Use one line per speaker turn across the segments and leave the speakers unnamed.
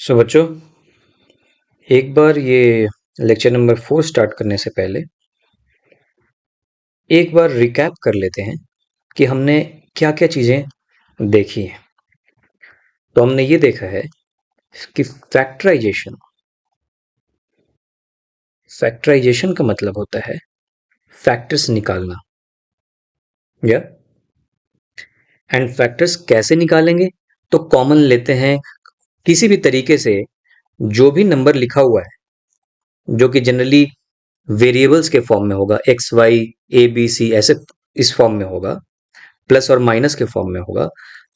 सो बच्चों, एक बार ये लेक्चर नंबर 4 स्टार्ट करने से पहले एक बार रिकैप कर लेते हैं कि हमने क्या क्या चीज़ें देखी हैं। तो हमने ये देखा है कि फैक्टराइजेशन का मतलब होता है फैक्टर्स निकालना। या एंड फैक्टर्स कैसे निकालेंगे? तो कॉमन लेते हैं किसी भी तरीके से। जो भी नंबर लिखा हुआ है जो कि जनरली वेरिएबल्स के फॉर्म में होगा, X Y A B C ऐसे इस फॉर्म में होगा, प्लस और माइनस के फॉर्म में होगा।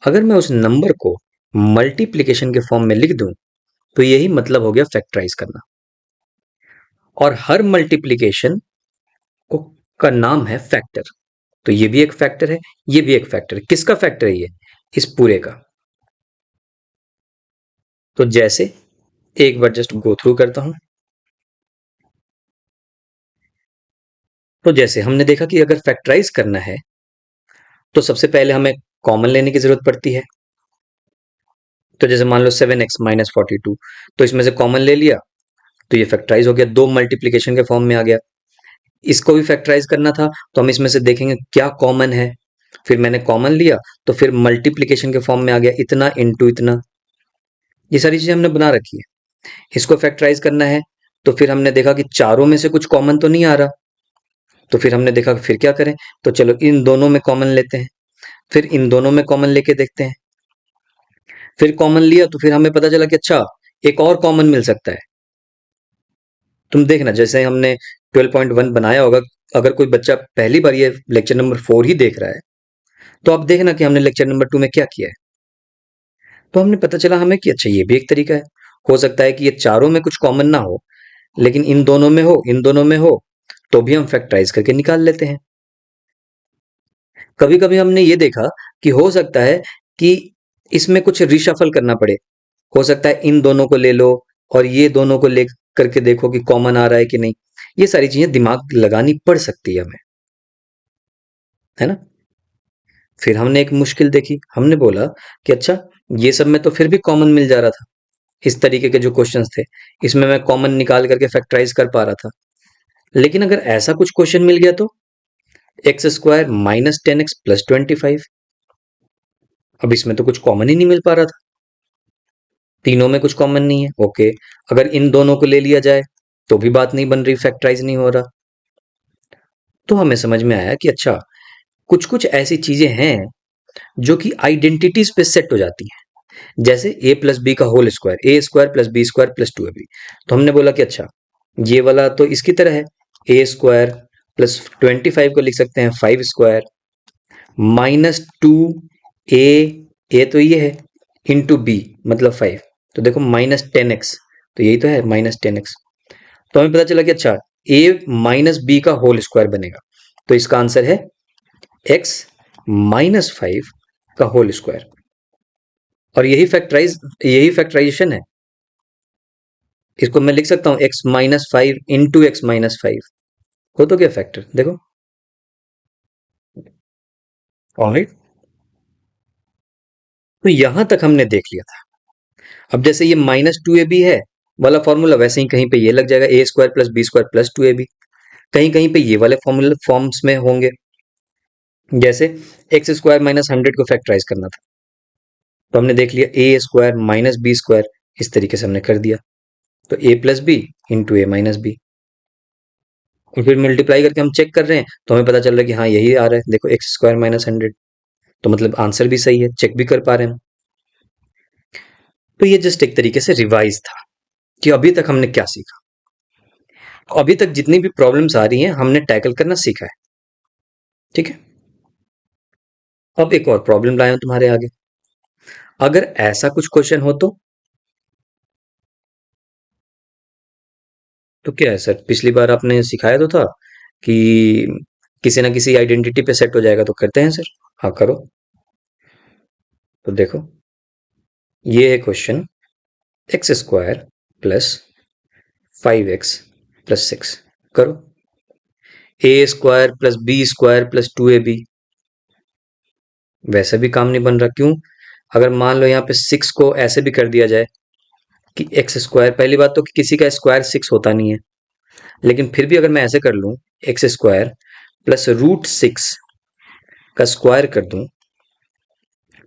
अगर मैं उस नंबर को मल्टीप्लिकेशन के फॉर्म में लिख दूं तो यही मतलब हो गया फैक्टराइज करना। और हर मल्टीप्लिकेशन को का नाम है फैक्टर। तो ये भी एक फैक्टर है, ये भी एक फैक्टर है। किसका फैक्टर है ये? इस पूरे का। तो जैसे एक बार जस्ट गो थ्रू करता हूं। तो जैसे हमने देखा कि अगर फैक्टराइज करना है तो सबसे पहले हमें कॉमन लेने की जरूरत पड़ती है। तो जैसे मान लो 7x-42, तो इसमें से कॉमन ले लिया तो ये फैक्टराइज हो गया, दो मल्टीप्लिकेशन के फॉर्म में आ गया। इसको भी फैक्टराइज करना था तो हम इसमें से देखेंगे क्या कॉमन है। फिर मैंने कॉमन लिया तो फिर मल्टीप्लिकेशन के फॉर्म में आ गया, इतना इंटू इतना। ये सारी चीजें हमने बना रखी है। इसको फैक्टराइज करना है तो फिर हमने देखा कि चारों में से कुछ कॉमन तो नहीं आ रहा। तो फिर हमने देखा कि फिर क्या करें। तो चलो इन दोनों में कॉमन लेते हैं, फिर इन दोनों में कॉमन लेके देखते हैं। फिर कॉमन लिया तो फिर हमें पता चला कि अच्छा, एक और कॉमन मिल सकता है। तुम देखना, जैसे हमने 12.1 बनाया होगा, अगर कोई बच्चा पहली बार ये लेक्चर नंबर 4 ही देख रहा है तो आप देखना कि हमने लेक्चर नंबर 2 में क्या किया है। तो हमने पता चला हमें कि अच्छा, ये भी एक तरीका है। हो सकता है कि ये चारों में कुछ कॉमन ना हो, लेकिन इन दोनों में हो, इन दोनों में हो, तो भी हम फैक्टराइज करके निकाल लेते हैं। कभी कभी हमने ये देखा कि हो सकता है कि इसमें कुछ रिशफल करना पड़े। हो सकता है इन दोनों को ले लो और ये दोनों को ले करके देखो कि कॉमन आ रहा है कि नहीं। ये सारी चीजें दिमाग लगानी पड़ सकती है हमें, है ना। फिर हमने एक मुश्किल देखी। हमने बोला कि अच्छा, ये सब में तो फिर भी कॉमन मिल जा रहा था। इस तरीके के जो क्वेश्चंस थे इसमें मैं कॉमन निकाल करके फैक्टराइज कर पा रहा था। लेकिन अगर ऐसा कुछ क्वेश्चन मिल गया तो x² - 10x + 25। अब इसमें तो कुछ कॉमन ही नहीं मिल पा रहा था, तीनों में कुछ कॉमन नहीं है। ओके, अगर इन दोनों को ले लिया जाए तो भी बात नहीं बन रही, फैक्टराइज नहीं हो रहा। तो हमें समझ में आया कि अच्छा, कुछ कुछ ऐसी चीजें हैं जो कि आइडेंटिटीज पे सेट हो जाती हैं। जैसे a+b का whole square, a² + b² + 2ab। तो हमने बोला कि अच्छा, ये वाला तो इसकी तरह है, a² + 25 को लिख सकते हैं 5² -2a, ए तो ये है, इंटू बी मतलब 5। तो देखो -10x, तो यही तो है -10x। तो हमें पता चला कि अच्छा, a - b का होल स्क्वायर बनेगा। तो इसका आंसर है x - 5 का होल स्क्वायर। और यही फैक्टराइजेशन है। इसको मैं लिख सकता हूं x - 5 इंटू x - 5। हो तो क्या फैक्टर, देखो। ऑलराइट, तो यहां तक हमने देख लिया था। अब जैसे ये -2ab है वाला फॉर्मूला, वैसे ही कहीं पे ये लग जाएगा, a² + b² + 2ab। कहीं कहीं पे ये वाले फॉर्मूले फॉर्म्स में होंगे। जैसे x² - 100 को फैक्टराइज करना था तो हमने देख लिया a² - b², इस तरीके से हमने कर दिया। तो a+b इंटू a-b, और फिर मल्टीप्लाई करके हम चेक कर रहे हैं तो हमें पता चल रहा है कि हाँ, यही आ रहा है। देखो x² - 100, तो मतलब आंसर भी सही है, चेक भी कर पा रहे हैं हम। तो ये जस्ट एक तरीके से रिवाइज था कि अभी तक हमने क्या सीखा। अभी तक जितनी भी प्रॉब्लम्स आ रही हैं हमने टैकल करना सीखा है, ठीक है। अब एक और प्रॉब्लम लाया हूं तुम्हारे आगे। अगर ऐसा कुछ क्वेश्चन हो तो क्या है सर, पिछली बार आपने सिखाया तो था कि किसी ना किसी आइडेंटिटी पे सेट हो जाएगा, तो करते हैं सर। हाँ करो। तो देखो, ये है क्वेश्चन, x² + 5x + 6। करो, a² + b² + 2ab। वैसे भी काम नहीं बन रहा, क्यों? अगर मान लो यहाँ पे 6 को ऐसे भी कर दिया जाए कि एक्स स्क्वायर, पहली बात तो कि किसी का स्क्वायर 6 होता नहीं है, लेकिन फिर भी अगर मैं ऐसे कर लूं, एक्स स्क्वायर प्लस रूट 6 का स्क्वायर कर दूं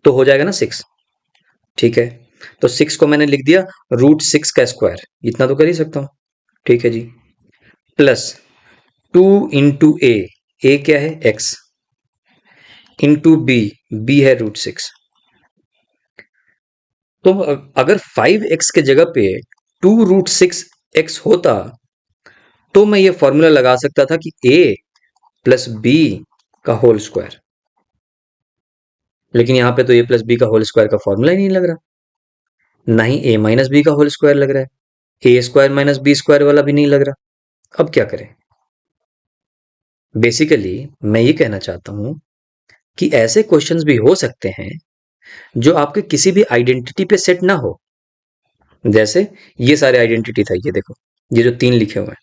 तो हो जाएगा ना 6। ठीक है, तो 6 को मैंने लिख दिया रूट 6 का स्क्वायर, इतना तो कर ही सकता हूं। ठीक है जी, प्लस 2 इंटू ए क्या है एक्स, इंटू बी है रूट 6। तो अगर 5x के जगह पे 2√6x होता तो मैं ये फॉर्मूला लगा सकता था कि a प्लस बी का होल स्क्वायर, लेकिन यहां पे तो a प्लस बी का होल स्क्वायर का फॉर्मूला ही नहीं लग रहा, ना ही a माइनस बी का होल स्क्वायर लग रहा है, a square minus B square वाला भी नहीं लग रहा। अब क्या करें? बेसिकली मैं ये कहना चाहता हूं कि ऐसे क्वेश्चंस भी हो सकते हैं जो आपके किसी भी आइडेंटिटी पे सेट ना हो। जैसे ये सारे आइडेंटिटी था, ये देखो, ये जो 3 लिखे हुए हैं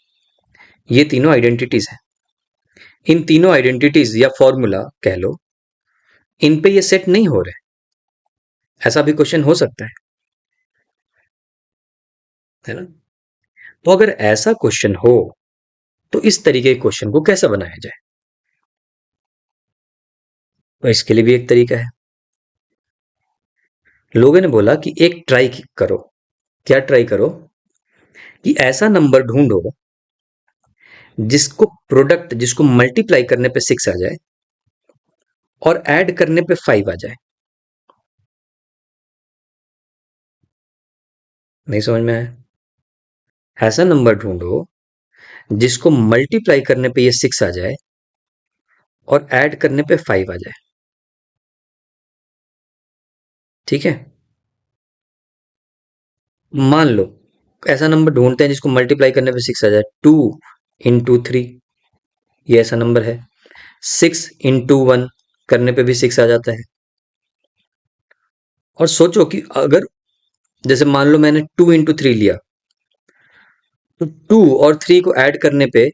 ये तीनों आइडेंटिटीज हैं। इन तीनों आइडेंटिटीज या फॉर्मूला कह लो, इन पे ये सेट नहीं हो रहे, ऐसा भी क्वेश्चन हो सकता है ना? तो अगर ऐसा क्वेश्चन हो तो इस तरीके के क्वेश्चन को कैसे बनाया जाए? तो इसके लिए भी एक तरीका है। लोगों ने बोला कि एक ट्राई करो। क्या ट्राई करो? कि ऐसा नंबर ढूंढो जिसको मल्टीप्लाई करने पे 6 आ जाए और ऐड करने पे 5 आ जाए। नहीं समझ में आया? ऐसा नंबर ढूंढो जिसको मल्टीप्लाई करने पे ये 6 आ जाए और ऐड करने पे 5 आ जाए। ठीक है, मान लो ऐसा नंबर ढूंढते हैं जिसको मल्टीप्लाई करने पे 6 आ जाए। 2 इंटू 3, ये ऐसा नंबर है। 6 इंटू 1 करने पे भी 6 आ जाता है। और सोचो कि अगर जैसे मान लो मैंने 2 इंटू 3 लिया, तो 2 और 3 को ऐड करने पे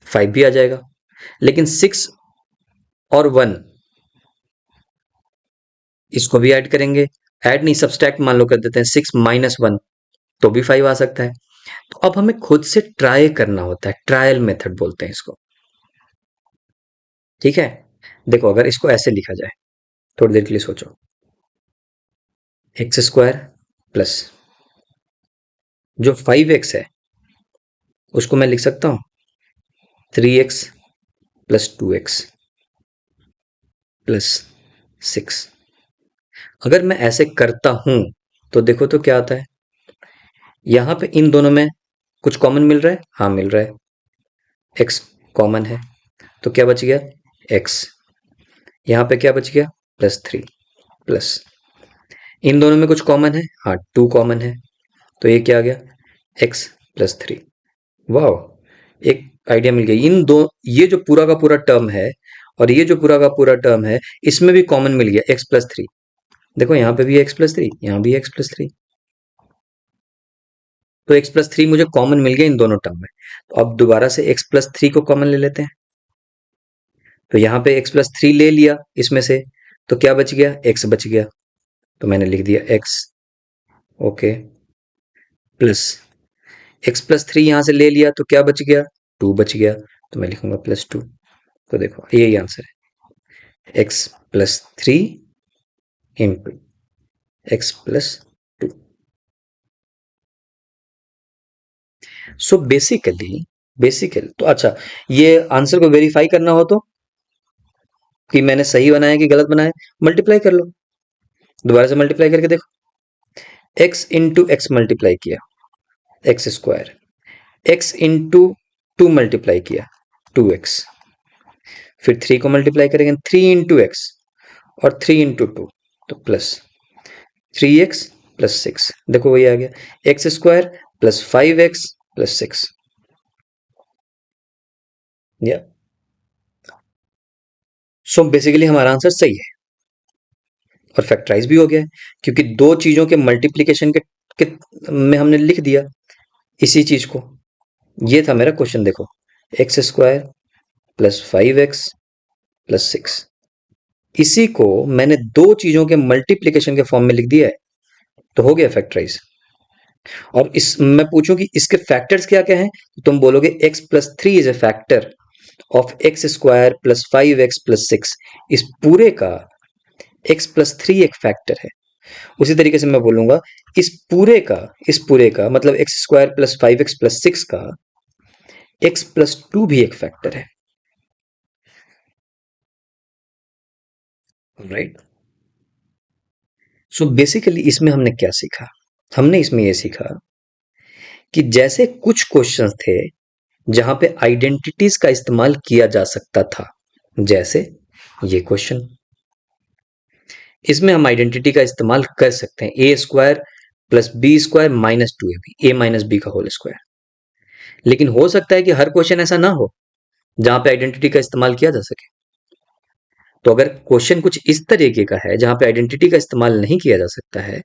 5 भी आ जाएगा, लेकिन 6 और 1 इसको भी ऐड करेंगे, ऐड नहीं सब्सट्रैक्ट मान लो कर देते हैं, 6 - 1 तो भी 5 आ सकता है। तो अब हमें खुद से ट्राई करना होता है, ट्रायल मेथड बोलते हैं इसको। ठीक है, देखो अगर इसको ऐसे लिखा जाए, थोड़ी देर के लिए सोचो, एक्स स्क्वायर प्लस जो 5x है उसको मैं लिख सकता हूं 3x प्लस 2x प्लस 6। अगर मैं ऐसे करता हूं तो देखो तो क्या आता है, यहां पे इन दोनों में कुछ कॉमन मिल रहा है, हाँ मिल रहा है, x कॉमन है, तो क्या बच गया x, यहां पे क्या बच गया +3, प्लस इन दोनों में कुछ कॉमन है, हाँ 2 कॉमन है, तो ये क्या आ गया x +3। वाह, एक आइडिया मिल गई। इन दो, ये जो पूरा का पूरा टर्म है और ये जो पूरा का पूरा टर्म है, इसमें भी कॉमन मिल गया x +3। देखो यहाँ पे भी x +3, यहाँ भी x +3, तो x +3 मुझे कॉमन मिल गया इन दोनों टर्म में। तो अब दोबारा से x +3 को कॉमन ले लेते हैं, तो यहाँ पे x +3 ले लिया इसमें से, तो क्या बच गया x बच गया, तो मैंने लिख दिया x, ओके, प्लस x +3 यहां से ले लिया तो क्या बच गया 2 बच गया, तो मैं लिखूंगा +2। तो देखो यही आंसर है, x +3 into x +2। So basically तो अच्छा, ये आंसर को वेरीफाई करना हो तो कि मैंने सही बनाया कि गलत बनाया, मल्टीप्लाई कर लो, दोबारा से मल्टीप्लाई करके देखो, x इंटू एक्स मल्टीप्लाई किया x square, x into 2 multiply किया 2x, फिर 3 को मल्टीप्लाई करेंगे 3 इंटू एक्स और 3 इंटू 2, तो प्लस 3x प्लस 6, देखो वही आ गया x² प्लस 5x प्लस 6। या सो बेसिकली हमारा आंसर सही है और फैक्टराइज भी हो गया है, क्योंकि दो चीजों के मल्टीप्लीकेशन के में हमने लिख दिया इसी चीज को। ये था मेरा क्वेश्चन, देखो x² प्लस 5x प्लस 6, इसी को मैंने दो चीजों के मल्टीप्लीकेशन के फॉर्म में लिख दिया है, तो हो गया फैक्टराइज। और इस मैं पूछूं कि इसके फैक्टर्स क्या क्या हैं, तो तुम बोलोगे x+3 is a factor of x² + 5x+6। इस पूरे का x+3 एक फैक्टर है। उसी तरीके से मैं बोलूंगा इस पूरे का मतलब x² + 5x+6 का x+2 भी एक फैक्टर है। राइट। सो बेसिकली इसमें हमने क्या सीखा? हमने इसमें यह सीखा कि जैसे कुछ क्वेश्चंस थे जहां पे आइडेंटिटीज का इस्तेमाल किया जा सकता था, जैसे ये क्वेश्चन, इसमें हम आइडेंटिटी का इस्तेमाल कर सकते हैं, a² + b² - 2ab, a - b का होल स्क्वायर। लेकिन हो सकता है कि हर क्वेश्चन ऐसा ना हो जहां पे आइडेंटिटी का इस्तेमाल किया जा सके। तो अगर क्वेश्चन कुछ इस तरीके का है जहां पे आइडेंटिटी का इस्तेमाल नहीं किया जा सकता है,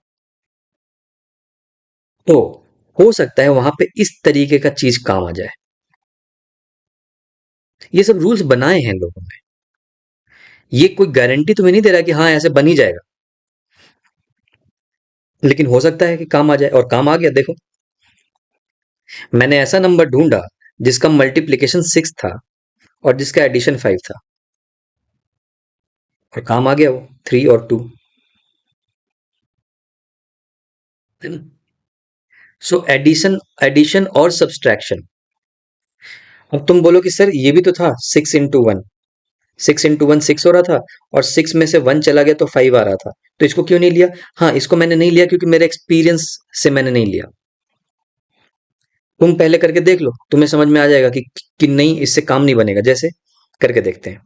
तो हो सकता है वहां पे इस तरीके का चीज काम आ जाए। ये सब रूल्स बनाए हैं लोगों ने, ये कोई गारंटी तुम्हें नहीं दे रहा कि हाँ ऐसे बन ही जाएगा, लेकिन हो सकता है कि काम आ जाए, और काम आ गया। देखो, मैंने ऐसा नंबर ढूंढा जिसका मल्टीप्लीकेशन 6 था और जिसका एडिशन 5 था, और काम आ गया वो 3 और 2। सो एडिशन एडिशन और सब्सट्रैक्शन। अब तुम बोलो कि सर ये भी तो था 6 × 1, 6 × 1 6 हो रहा था, और 6 में से 1 चला गया तो 5 आ रहा था, तो इसको क्यों नहीं लिया? हाँ, इसको मैंने नहीं लिया क्योंकि मेरे एक्सपीरियंस से मैंने नहीं लिया। तुम पहले करके देख लो, तुम्हें समझ में आ जाएगा कि नहीं, इससे काम नहीं बनेगा। जैसे करके देखते हैं,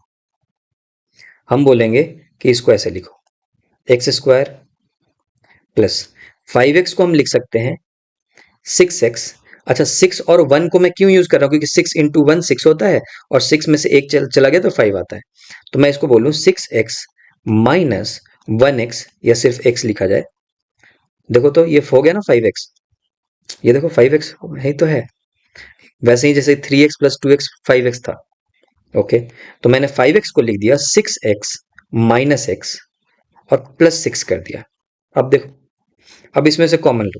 हम बोलेंगे कि इसको ऐसे लिखो, x² + 5x को हम लिख सकते हैं 6x। अच्छा, 6 और 1 को मैं क्यों यूज कर रहा हूं? क्योंकि 6 × 1 6 होता है, और 6 में से एक चला गया तो 5 आता है। तो मैं इसको बोलूं 6x - 1x, या सिर्फ x लिखा जाए। देखो तो ये हो गया ना 5x। ये देखो 5x है तो है, वैसे ही जैसे 3x + 2x 5x था। ओके, तो मैंने 5x को लिख दिया 6x - x और +6 कर दिया। अब देखो, अब इसमें से कॉमन लो,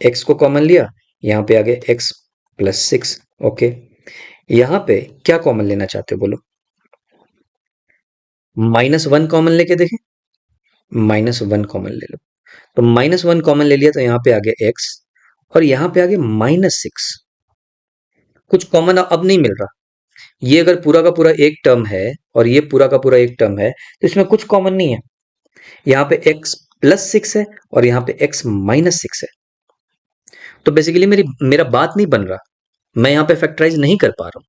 x को कॉमन लिया, यहाँ पे आ गया x + 6। ओके, यहाँ पे क्या कॉमन लेना चाहते हो बोलो? -1 कॉमन लेके देखें, -1 कॉमन ले लो। तो -1 कॉमन ले लिया तो यहाँ पे आ गया x, और यहाँ पे आ गया -6। कुछ कॉमन अब नहीं मिल रहा। ये अगर पूरा का पूरा एक टर्म है और ये पूरा का पूरा एक टर्म है, तो इसमें कुछ कॉमन नहीं है। यहाँ पे x + 6 है और यहाँ पे x - 6 है। तो बेसिकली मेरा बात नहीं बन रहा, मैं यहाँ पे फैक्टराइज नहीं कर पा रहा हूँ।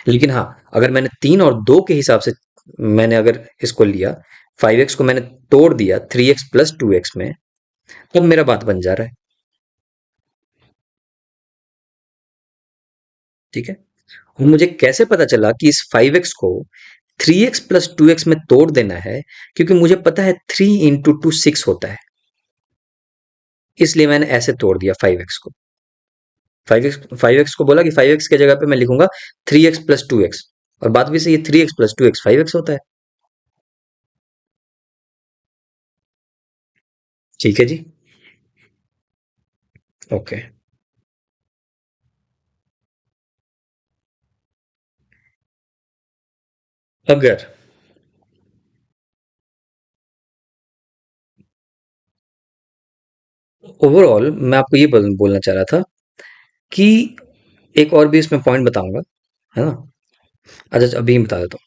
लेकिन हाँ, अगर मैंने 3 और 2 के हिसाब से मैंने अगर इसको लिया, 5x को मैंने तोड़ दिया 3x + 2x में, तब मेरा बात बन जा रहा है। ठीक है, और मुझे कैसे पता चला कि इस 5x को 3x + 2x में तोड़ देना है? क्योंकि मुझे पता है 3 × 2 6 होता है, इसलिए मैंने ऐसे तोड़ दिया 5x को। 5x को बोला कि 5x के जगह पे मैं लिखूंगा 3x + 2x, और बात भी सही है, 3x + 2x 5x होता है। ठीक है जी। ओके, अगर ओवरऑल मैं आपको ये बोलना चाह रहा था कि एक और भी इसमें पॉइंट बताऊंगा, है ना? अच्छा, अभी बता देता हूँ।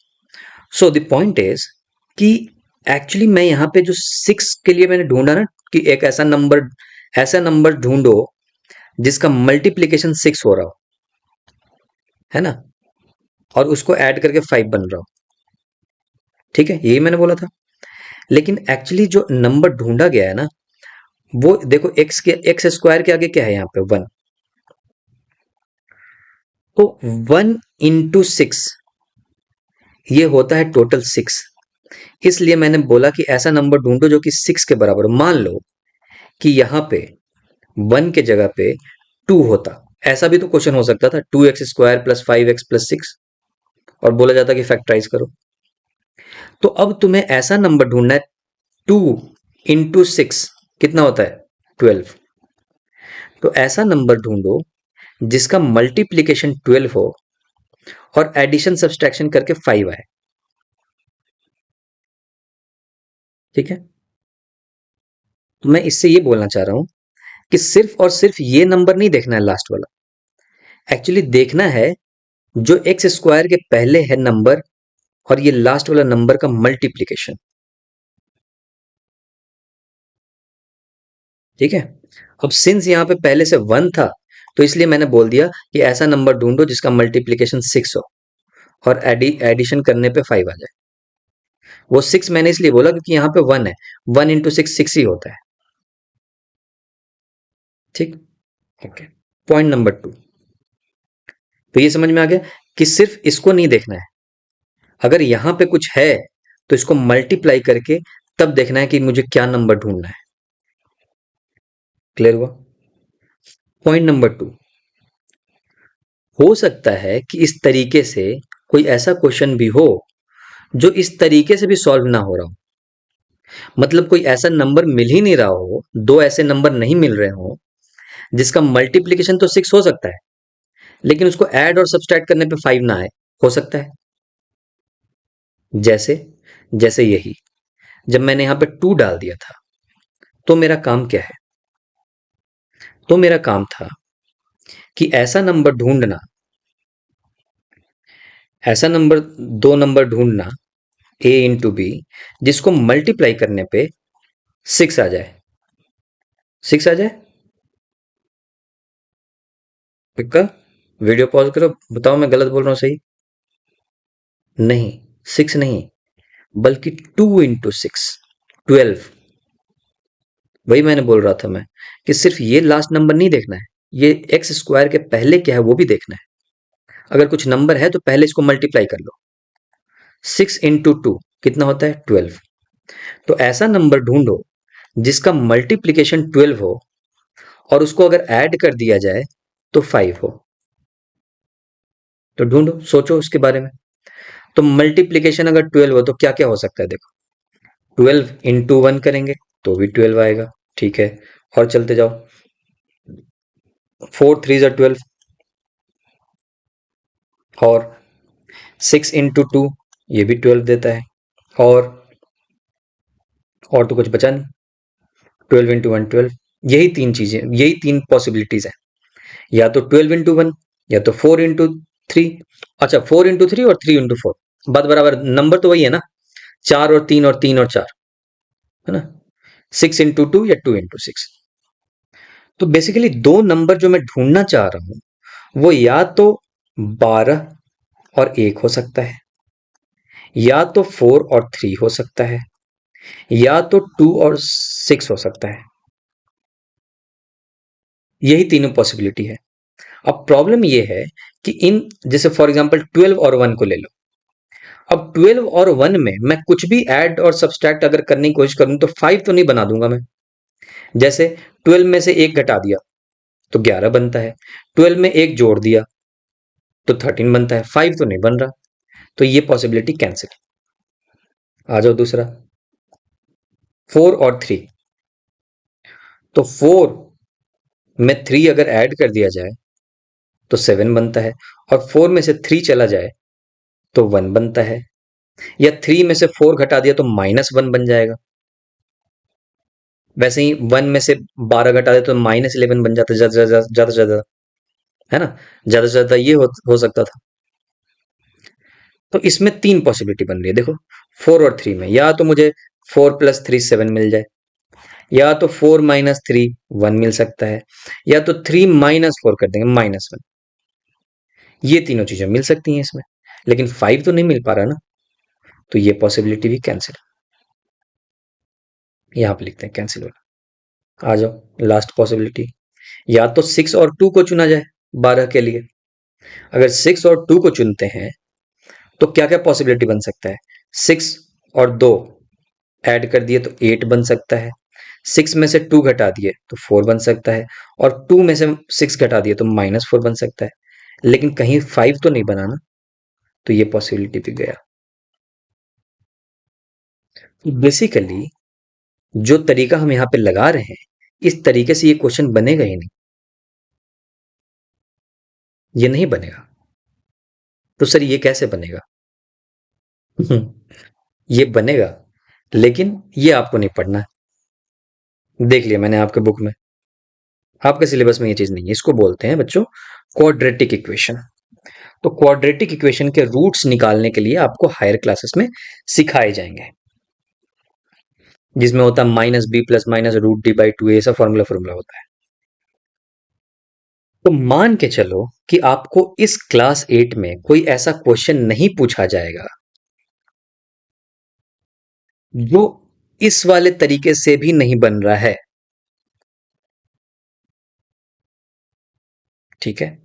सो द पॉइंट इज कि एक्चुअली मैं यहाँ पे जो 6 के लिए मैंने ढूंढा ना, कि एक ऐसा नंबर ढूंढो जिसका मल्टीप्लीकेशन 6 हो रहा हो, है ना, और उसको ऐड करके 5 बन रहा हो। ठीक है, यही मैंने बोला था। लेकिन एक्चुअली जो नंबर ढूंढा गया है ना, वो देखो, x² के आगे क्या है? यहाँ पे 1। तो 1 × 6 ये होता है टोटल 6। इसलिए मैंने बोला कि ऐसा नंबर ढूंढो जो कि 6 के बराबर हो। मान लो कि यहाँ पे 1 के जगह पे 2 होता, ऐसा भी तो क्वेश्चन हो सकता था, 2x² + 5x + 6, और बोला जाता कि फैक्टराइज करो। तो अब तुम्हें ऐसा नंबर ढूंढना है 2 × 6 कितना होता है 12। तो ऐसा नंबर ढूंढो जिसका मल्टीप्लिकेशन 12 हो और एडिशन सब्सट्रैक्शन करके 5 आए। ठीक है, तो मैं इससे ये बोलना चाह रहा हूं कि सिर्फ और सिर्फ ये नंबर नहीं देखना है लास्ट वाला, एक्चुअली देखना है जो एक्स स्क्वायर के पहले है नंबर और ये लास्ट वाला नंबर का मल्टीप्लिकेशन। ठीक है, अब सिंस यहां पे पहले से 1 था तो इसलिए मैंने बोल दिया कि ऐसा नंबर ढूंढो जिसका मल्टीप्लिकेशन 6 हो और एडिशन करने पे 5 आ जाए। वो 6 मैंने इसलिए बोला क्योंकि यहां पे 1 है, 1 इंटू 6 6 ही होता है। ठीक, ओके। पॉइंट नंबर 2, तो ये समझ में आ गया कि सिर्फ इसको नहीं देखना है, अगर यहां पे कुछ है तो इसको मल्टीप्लाई करके तब देखना है कि मुझे क्या नंबर ढूंढना है। क्लियर हुआ? पॉइंट नंबर 2, हो सकता है कि इस तरीके से कोई ऐसा क्वेश्चन भी हो जो इस तरीके से भी सॉल्व ना हो रहा हो, मतलब कोई ऐसा नंबर मिल ही नहीं रहा हो, दो ऐसे नंबर नहीं मिल रहे हो जिसका मल्टीप्लिकेशन तो 6 हो सकता है लेकिन उसको ऐड और सब्सट्रैक्ट करने पे 5 ना आए। हो सकता है जैसे जैसे यही, जब मैंने यहां पे 2 डाल दिया था तो मेरा काम क्या है, तो मेरा काम था कि ऐसा नंबर ढूंढना, ऐसा नंबर, दो नंबर ढूंढना a इंटू बी जिसको मल्टीप्लाई करने पे 6 आ जाए, 6 आ जाए। पक्का? वीडियो पॉज करो, बताओ मैं गलत बोल रहा हूं सही? नहीं, 6 नहीं, बल्कि 2 इंटू 6, 12। वही मैंने बोल रहा था मैं कि सिर्फ ये लास्ट नंबर नहीं देखना है, ये एक्स स्क्वायर के पहले क्या है वो भी देखना है। अगर कुछ नंबर है तो पहले इसको मल्टीप्लाई कर लो। 6 इंटू 2 कितना होता है 12। तो ऐसा नंबर ढूंढो जिसका मल्टीप्लिकेशन 12 हो और उसको अगर ऐड कर दिया जाए तो 5 हो। तो ढूंढो, सोचो उसके बारे में। तो मल्टीप्लिकेशन अगर 12 हो तो क्या क्या हो सकता है, देखो 12 इंटू 1 करेंगे तो भी 12 आएगा। ठीक है, और चलते जाओ, 4 3 12, और 6 इंटू 2 ये भी 12 देता है, और तो कुछ बचा नहीं, 12 इंटू 1 12। यही तीन चीजें, यही तीन पॉसिबिलिटीज है, या तो 12 इंटू 1, या तो 4 इंटू 3। अच्छा, 4 इंटू 3 और 3 इंटू 4, बात बराबर, नंबर तो वही है ना, 4 और 3 और 3 और 4, है ना? 6 इंटू 2 या 2 इंटू 6। तो बेसिकली दो नंबर जो मैं ढूंढना चाह रहा हूं वो या तो 12 और 1 हो सकता है, या तो 4 और 3 हो सकता है, या तो 2 और 6 हो सकता है। यही तीनों पॉसिबिलिटी है। अब प्रॉब्लम ये है कि इन, जैसे फॉर एग्जांपल 12 और 1 को ले लो। अब 12 और 1 में मैं कुछ भी ऐड और सब्सट्रैक्ट अगर करने की कोशिश करूं तो 5 तो नहीं बना दूंगा मैं। जैसे 12 में से 1 घटा दिया तो 11 बनता है, 12 में 1 जोड़ दिया तो 13 बनता है, 5 तो नहीं बन रहा। तो ये पॉसिबिलिटी कैंसिल। आ जाओ दूसरा, 4 और 3। तो 4 में 3 अगर ऐड कर दिया जाए तो 7 बनता है, और 4 में से 3 चला जाए तो 1 बनता है, या 3 में से 4 घटा दिया तो -1 बन जाएगा। वैसे ही 1 में से 12 घटा दे तो -11 बन जाता, ज्यादा ज्यादा ज्यादा ज्यादा, है ना? ज्यादा से ज्यादा ये हो सकता था। तो इसमें तीन पॉसिबिलिटी बन रही है, देखो 4 और 3 में, या तो मुझे 4 प्लस 3 7 मिल जाए, या तो 4 माइनस 3 1 मिल सकता है, या तो 3 माइनस 4 कर देंगे -1। ये तीनों चीजें मिल सकती हैं इसमें, लेकिन 5 तो नहीं मिल पा रहा ना, तो ये पॉसिबिलिटी भी कैंसिल। यहां पे लिखते हैं कैंसिल वाला। आ जाओ लास्ट पॉसिबिलिटी, या तो 6 और 2 को चुना जाए 12 के लिए। अगर 6 और 2 को चुनते हैं तो क्या क्या पॉसिबिलिटी बन सकता है, 6 और 2 ऐड कर दिए तो 8 बन सकता है, 6 में से 2 घटा दिए तो 4 बन सकता है, और 2 में से 6 घटा दिए तो -4 बन सकता है, लेकिन कहीं 5 तो नहीं बना ना, तो ये पॉसिबिलिटी भी गया। बेसिकली जो तरीका हम यहां पे लगा रहे हैं, इस तरीके से ये क्वेश्चन बनेगा ही नहीं, ये नहीं बनेगा। तो सर ये कैसे बनेगा? ये बनेगा, लेकिन ये आपको नहीं पढ़ना है। देख लिया मैंने आपके बुक में, आपके सिलेबस में ये चीज नहीं है। इसको बोलते हैं बच्चों क्वाड्रेटिक इक्वेशन। तो क्वाड्रेटिक इक्वेशन के रूट्स निकालने के लिए आपको हायर क्लासेस में सिखाए जाएंगे, जिसमें होता है minus B plus minus root D by two, ऐसा फॉर्मूला फॉर्मूला होता है। तो मान के चलो कि आपको इस क्लास 8 में कोई ऐसा क्वेश्चन नहीं पूछा जाएगा जो इस वाले तरीके से भी नहीं बन रहा है, ठीक है।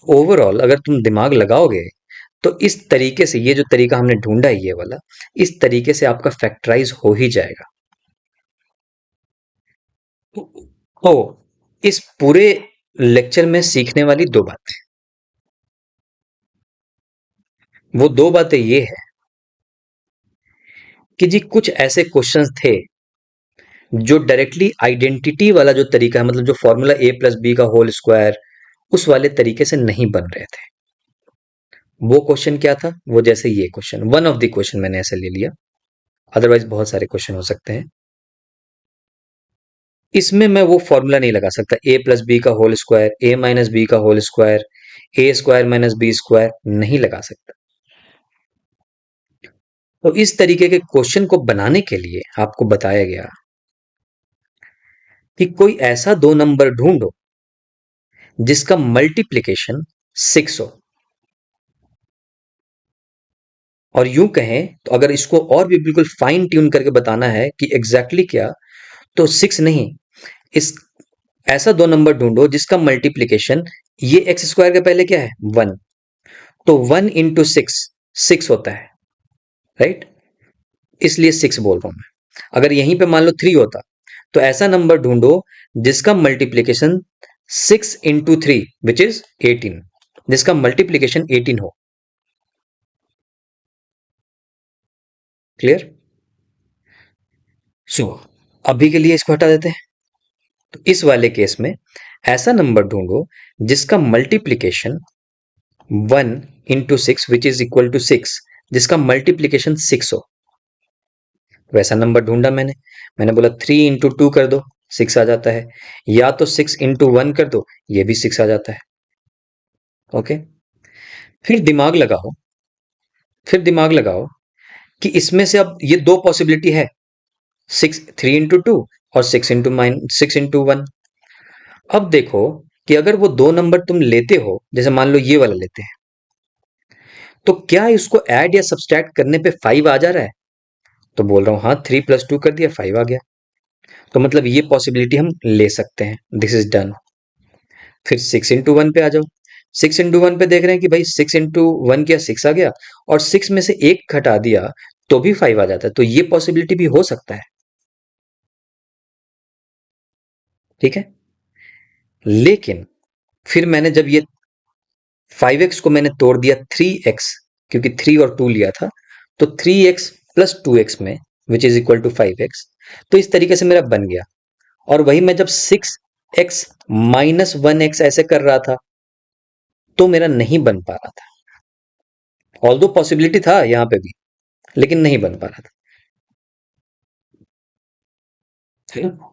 ओवरऑल अगर तुम दिमाग लगाओगे तो इस तरीके से, ये जो तरीका हमने ढूंढा है ये वाला, इस तरीके से आपका फैक्टराइज हो ही जाएगा। तो इस पूरे लेक्चर में सीखने वाली दो बातें, वो दो बातें ये है कि जी कुछ ऐसे क्वेश्चंस थे जो डायरेक्टली आइडेंटिटी वाला जो तरीका है, मतलब जो फॉर्मूला ए प्लस बी का होल स्क्वायर, उस वाले तरीके से नहीं बन रहे थे। वो क्वेश्चन क्या था? वो जैसे ये question, one of the question मैंने ऐसे ले लिया, अदरवाइज बहुत सारे क्वेश्चन हो सकते हैं। इसमें मैं वो फॉर्मूला नहीं लगा सकता ए प्लस बी का होल स्क्वायर, ए माइनस बी का होल स्क्वायर, ए स्क्वायर माइनस बी स्क्वायर, नहीं लगा सकता। तो इस तरीके के क्वेश्चन को बनाने के लिए आपको बताया गया कि कोई ऐसा दो नंबर ढूंढो जिसका मल्टीप्लिकेशन 6 हो। और यूं कहें तो अगर इसको और भी बिल्कुल फाइन ट्यून करके बताना है कि एग्जैक्टली क्या, तो 6 नहीं, इस ऐसा दो नंबर ढूंढो जिसका मल्टीप्लिकेशन, ये एक्स स्क्वायर के पहले क्या है? 1, तो 1 इंटू 6 6 होता है, राइट? इसलिए 6 बोल रहा हूं मैं। अगर यहीं पे मान लो 3 होता, तो ऐसा नंबर ढूंढो जिसका मल्टीप्लिकेशन 6 इंटू 3 विच इज 18, जिसका मल्टीप्लिकेशन 18 हो। क्लियर? सो अभी के लिए इसको हटा देते हैं। तो इस वाले केस में ऐसा नंबर ढूंढो जिसका multiplication 1 into 6 which is equal to 6, जिसका मल्टीप्लिकेशन 6 हो। वैसा नंबर ढूंढा मैंने, मैंने बोला 3 इंटू 2 कर दो, 6 आ जाता है, या तो 6 इंटू 1 कर दो, ये भी 6 आ जाता है। ओके, फिर दिमाग लगाओ, फिर दिमाग लगाओ कि इसमें से अब ये दो पॉसिबिलिटी है, 6 3 इंटू 2 और 6 इंटू 1। अब देखो कि अगर वो दो नंबर तुम लेते हो, जैसे मान लो ये वाला लेते हैं, तो क्या इसको ऐड या सब्सट्रैक्ट करने पे 5 आ जा रहा है? तो बोल रहा हूं हाँ, 3 प्लस 2 कर दिया, 5 आ गया। तो मतलब ये पॉसिबिलिटी हम ले सकते हैं, दिस इज डन। फिर 6 इंटू 1 पे आ जाओ। 6 इंटू 1 पे देख रहे हैं कि भाई 6 इंटू 1 किया, 6 आ गया, और 6 में से एक घटा दिया तो भी 5 आ जाता है। तो ये पॉसिबिलिटी भी हो सकता है, ठीक है। लेकिन फिर मैंने जब ये 5x को मैंने तोड़ दिया 3x, क्योंकि 3 और 2 लिया था, तो 3x प्लस 2x में विच इज इक्वल टू 5x, तो इस तरीके से मेरा बन गया। और वही मैं जब 6x माइनस 1x ऐसे कर रहा था तो मेरा नहीं बन पा रहा था, ऑल्दो पॉसिबिलिटी था यहां पे भी, लेकिन नहीं बन पा रहा था, है ना।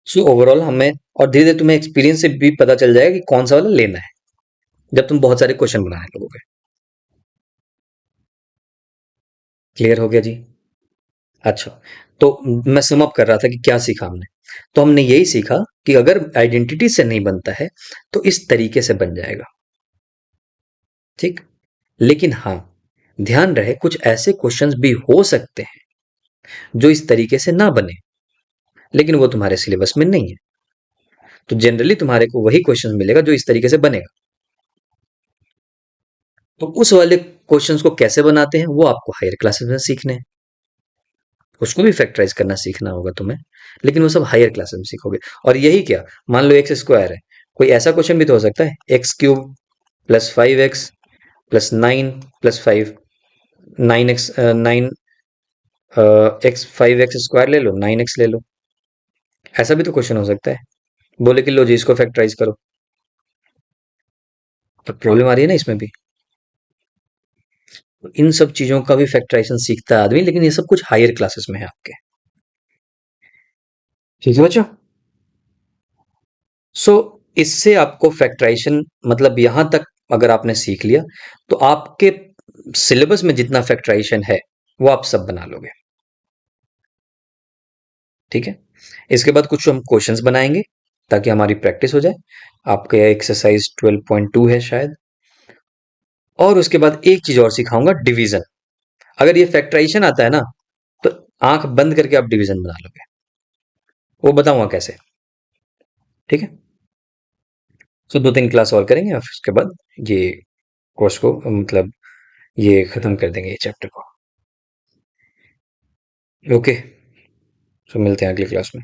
सो ओवरऑल हमें, और धीरे धीरे तुम्हें एक्सपीरियंस से भी पता चल जाएगा कि कौन सा वाला लेना है जब तुम बहुत सारे क्वेश्चन बनाने लगोगे। क्लियर हो गया जी? अच्छा, तो मैं सम अप कर रहा था कि क्या सीखा हमने। तो हमने यही सीखा कि अगर आइडेंटिटी से नहीं बनता है तो इस तरीके से बन जाएगा, ठीक। लेकिन हाँ, ध्यान रहे कुछ ऐसे क्वेश्चंस भी हो सकते हैं जो इस तरीके से ना बने, लेकिन वो तुम्हारे सिलेबस में नहीं है। तो जनरली तुम्हारे को वही क्वेश्चन मिलेगा जो इस तरीके से बनेगा। तो उस वाले क्वेश्चंस को कैसे बनाते हैं वो आपको हायर क्लासेस में सीखने हैं, उसको भी फैक्टराइज करना सीखना होगा तुम्हें, लेकिन वो सब हायर क्लासेस में सीखोगे। और यही क्या, मान लो एक्स स्क्वायर है, कोई ऐसा क्वेश्चन भी तो हो सकता है, x cube plus 5x plus 9 plus 5, 9x 9 x 5x² ले लो, 9x ले लो। ऐसा भी तो क्वेश्चन हो सकता है, बोले कि लो जी इसको फैक्टराइज करो। तो प्रॉब्लम आ रही है ना इसमें भी। तो इन सब चीजों का भी फैक्टराइजेशन सीखता है आदमी, लेकिन ये सब कुछ हायर क्लासेस में है आपके। ठीक है बच्चों। सो इससे आपको फैक्टराइजेशन मतलब यहां तक अगर आपने सीख लिया तो आपके सिलेबस में जितना फैक्टराइजेशन है वो आप सब बना लोगे। ठीक है। इसके बाद कुछ हम क्वेश्चंस बनाएंगे ताकि हमारी प्रैक्टिस हो जाए। आपके एक्सरसाइज 12.2 है शायद। और उसके बाद एक चीज और सिखाऊंगा, डिवीजन। अगर ये फैक्टराइजेशन आता है ना तो आंख बंद करके आप डिवीजन बना लोगे, वो बताऊंगा कैसे। ठीक है। सो 2-3 क्लास और करेंगे और उसके बाद ये कोर्स को मतलब ये खत्म कर देंगे ये चैप्टर को। ओके। सो मिलते हैं अगली क्लास में।